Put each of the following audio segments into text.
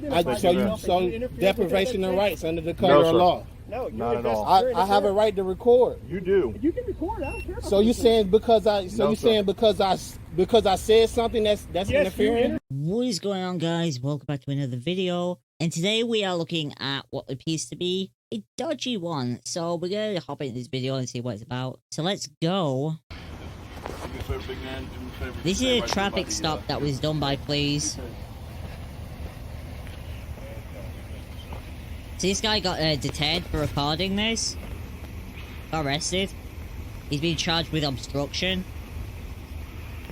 deprivation of rights under the code of law. No, not at all. I have a right to record. You do. You can record. I don't care. So you saying because I said something that's Yes, interfering? What is going on, guys? Welcome back to another video. And today we are looking at what appears to be a dodgy one. So we're gonna hop into this video and see what it's about. So let's go. This is a traffic stop that was done by police. So this guy got detained for recording this. Got arrested. He's been charged with obstruction.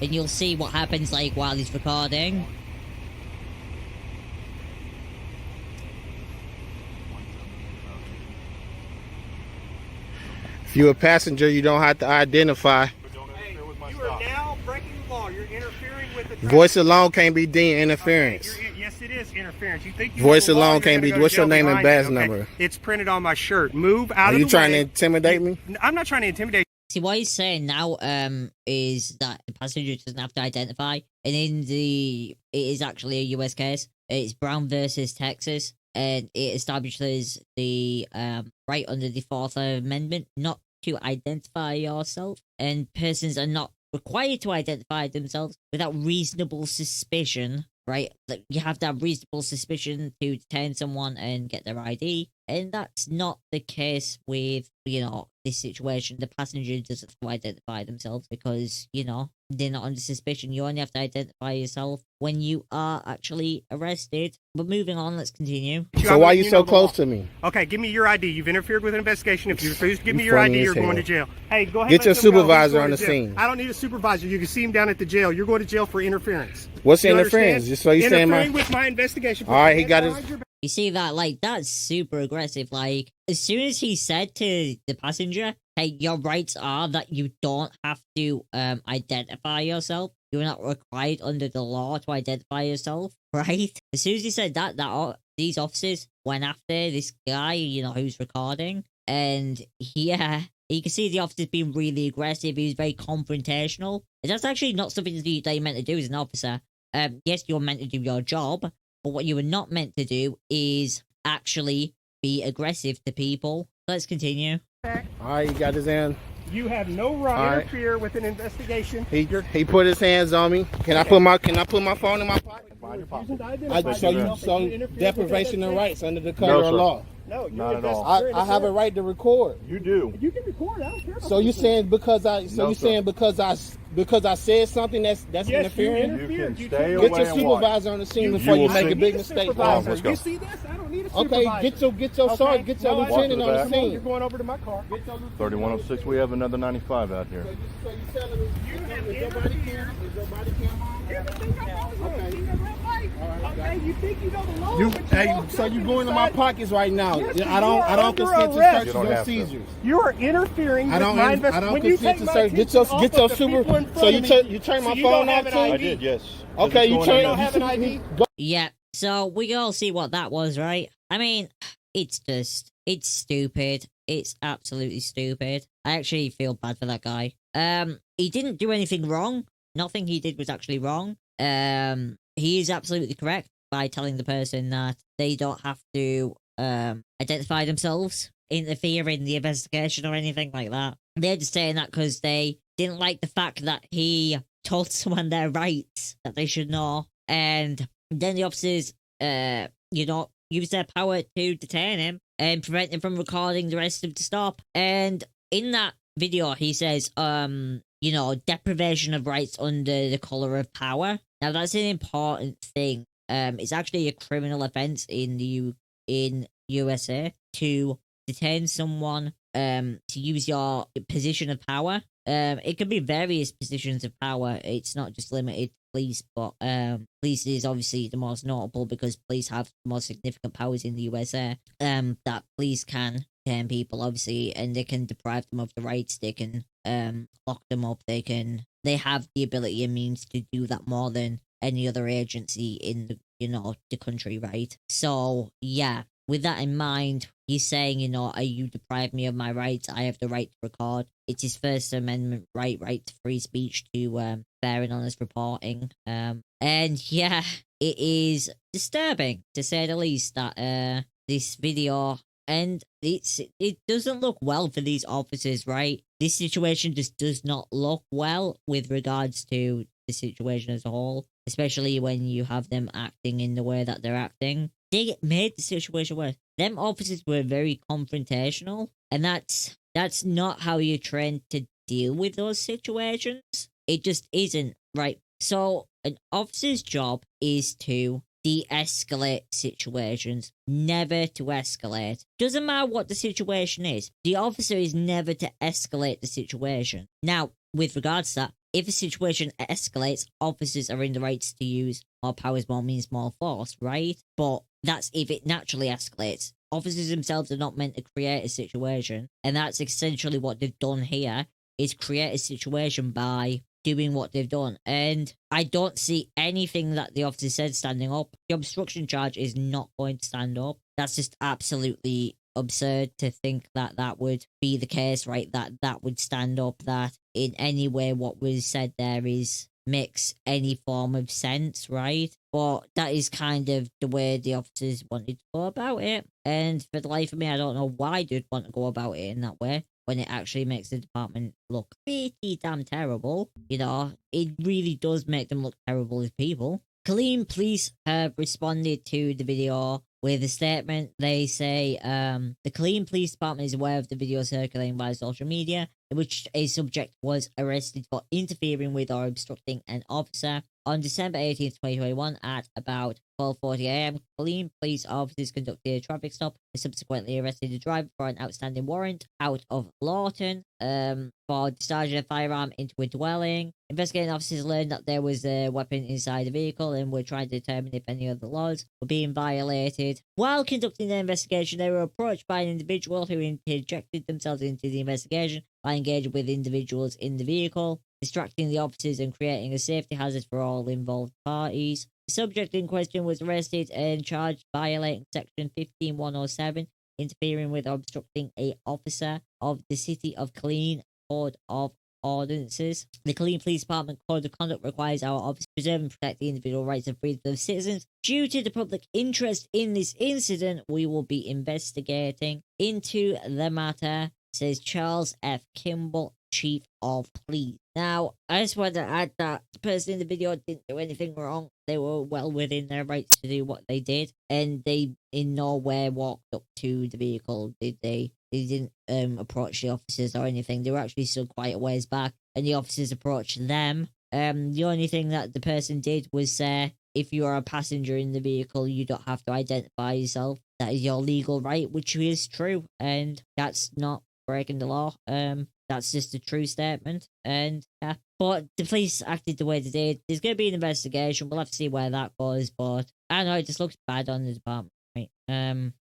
And you'll see what happens like while he's recording. If you're a passenger, you don't have to identify. Hey, you are now breaking the law. You're interfering with the Voice alone can't be deemed interference. Okay, yes, it is interference. You think you Voice know the law, alone you're can't gonna be. go to What's your jail name and behind badge it, okay? number? It's printed on my shirt. Move out Are of the you trying to way. intimidate me? I'm not trying to intimidate. See, what he's saying now is that the passenger doesn't have to identify. And it is actually a US case. It's Brown versus Texas. And it establishes the right under the 4th Amendment not to identify yourself. And persons are not required to identify themselves without reasonable suspicion. Right? Like, you have to have reasonable suspicion to detain someone and get their ID. And that's not the case with, you know, this situation. The passenger doesn't have to identify themselves because, you know, they're not under suspicion. You only have to identify yourself when you are actually arrested. But moving on, let's continue. So why are you so close to me? Okay, give me your ID. You've interfered with an investigation. If you refuse to give me your ID, you're going to jail. Hey, go ahead. Get your let them go. supervisor He's on going the to jail. scene. I don't need a supervisor. You can see him down at the jail. You're going to jail for interference. What's You interference? understand? Just so you saying Interfering with my investigation. All right, he got his. You see that? Like, that's super aggressive. Like, as soon as he said to the passenger, hey, your rights are that you don't have to identify yourself. You're not required under the law to identify yourself, right? As soon as he said that these officers went after this guy, you know, who's recording. And yeah, you can see the officers being really aggressive. He was very confrontational. And that's actually not something that you're meant to do as an officer. Yes, you're meant to do your job. But what you were not meant to do is actually be aggressive to people. Let's continue. All right, he got his hand. You have no right to interfere with an investigation. He put his hands on me. Can I put my phone in my pocket? So deprivation of rights under the code of law. No, not at all. I have a right to record. You do. You can record. I don't care. So you saying because I said something that's Yes, interfering? You can You stay took- away Get your and watch. supervisor on the scene You before you will make see. a big mistake. Supervisor. Let's go. You see this? I don't need a supervisor. Okay, get your sergeant, get your No, I- lieutenant on the Walk to the back. scene. You're going over to my car. 3106. We have another 95 out here. So you telling me is your body cam on? Okay, you think you know the law? So you going in my pockets right now? Yes, I don't under consent to arrest. searches You don't or have to. seizures. You are interfering with my investigation. I don't When you consent take to my search. Get attention your off get of your the super. people in So front you of me, turn my you phone don't off have an too. ID? I did, yes. Okay, you You turn. don't have an ID? Yeah, so we can all see what that was, right? I mean, it's stupid. It's absolutely stupid. I actually feel bad for that guy. He didn't do anything wrong. Nothing he did was actually wrong. He is absolutely correct by telling the person that they don't have to identify themselves, interfere in the investigation or anything like that. They're just saying that because they didn't like the fact that he told someone their rights that they should know, and then the officers, you know, use their power to detain him and prevent him from recording the rest of the stop. And in that video, he says, you know, deprivation of rights under the color of power. Now, that's an important thing. It's actually a criminal offense in USA to detain someone, to use your position of power. It could be various positions of power. It's not just limited to police, but police is obviously the most notable because police have the most significant powers in the USA. That police can detain people, obviously, and they can deprive them of the rights. They can lock them up. They have the ability and means to do that more than any other agency in the country, right? So yeah, with that in mind, he's saying, you know, you deprive me of my rights. I have the right to record. It's his First Amendment right to free speech, to fair and honest reporting. And yeah, it is disturbing to say the least that this video, and it doesn't look well for these officers, right? This situation just does not look well with regards to the situation as a whole, especially when you have them acting in the way that they're acting. They made the situation worse. Them officers were very confrontational, and that's not how you're trained to deal with those situations. It just isn't, right? So an officer's job is to de-escalate situations, never to escalate. Doesn't matter what the situation is. The officer is never to escalate the situation. Now, with regards to that, if a situation escalates, officers are in the rights to use more powers, more means, more force, right? But that's if it naturally escalates. Officers themselves are not meant to create a situation, and that's essentially what they've done here, is create a situation by doing what they've done. And I don't see anything that the officer said standing up. The obstruction charge is not going to stand up. That's just absolutely absurd to think that that would be the case, right? That would stand up, that in any way what was said there makes any form of sense, right? But that is kind of the way the officers wanted to go about it. And for the life of me, I don't know why they'd want to go about it in that way, when it actually makes the department look pretty damn terrible. You know, it really does make them look terrible as people. Killeen Police have responded to the video with a statement. They say, the Killeen Police Department is aware of the video circulating via social media, in which a subject was arrested for interfering with or obstructing an officer. On December 18th, 2021, at about 12:40 a.m., Killeen police officers conducted a traffic stop and subsequently arrested the driver for an outstanding warrant out of Lawton for discharging a firearm into a dwelling. Investigating officers learned that there was a weapon inside the vehicle and were trying to determine if any of the laws were being violated. While conducting the investigation, they were approached by an individual who interjected themselves into the investigation by engaging with individuals in the vehicle, distracting the officers and creating a safety hazard for all involved parties. The subject in question was arrested and charged violating section 15107, interfering with or obstructing a officer of the City of Killeen Code of Ordinances. The Killeen Police Department Code of Conduct requires our officers to preserve and protect the individual rights and freedoms of citizens. Due to the public interest in this incident, we will be investigating into the matter, says Charles F. Kimball, Chief of Police. Now, I just want to add that the person in the video didn't do anything wrong. They were well within their rights to do what they did, and they in no way walked up to the vehicle, did they? They didn't approach the officers or anything. They were actually still quite a ways back, and the officers approached them. The only thing that the person did was say, if you are a passenger in the vehicle, you don't have to identify yourself. That is your legal right, which is true, and that's not breaking the law. That's just a true statement, and yeah. But the police acted the way they did. There's going to be an investigation. We'll have to see where that goes, but I don't know, it just looks bad on the department, right?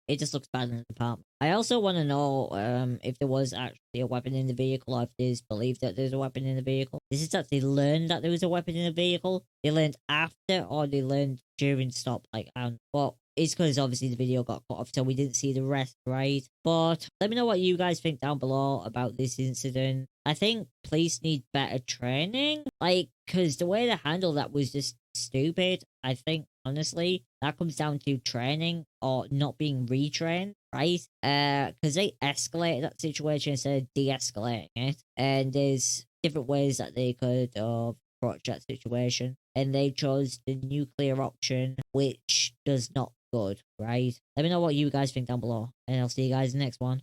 It just looks bad on the department. I also want to know if there was actually a weapon in the vehicle, or if there's believed that there's a weapon in the vehicle. This is that they learned that there was a weapon in the vehicle. They learned after, or they learned during stop, but it's because obviously the video got cut off, so we didn't see the rest, right? But let me know what you guys think down below about this incident. I think police need better training, because the way they handled that was just stupid. I think, honestly, that comes down to training or not being retrained, right? Because they escalated that situation instead of de-escalating it, and there's different ways that they could approach that situation, and they chose the nuclear option, which does not good, right? Let me know what you guys think down below, and I'll see you guys in the next one.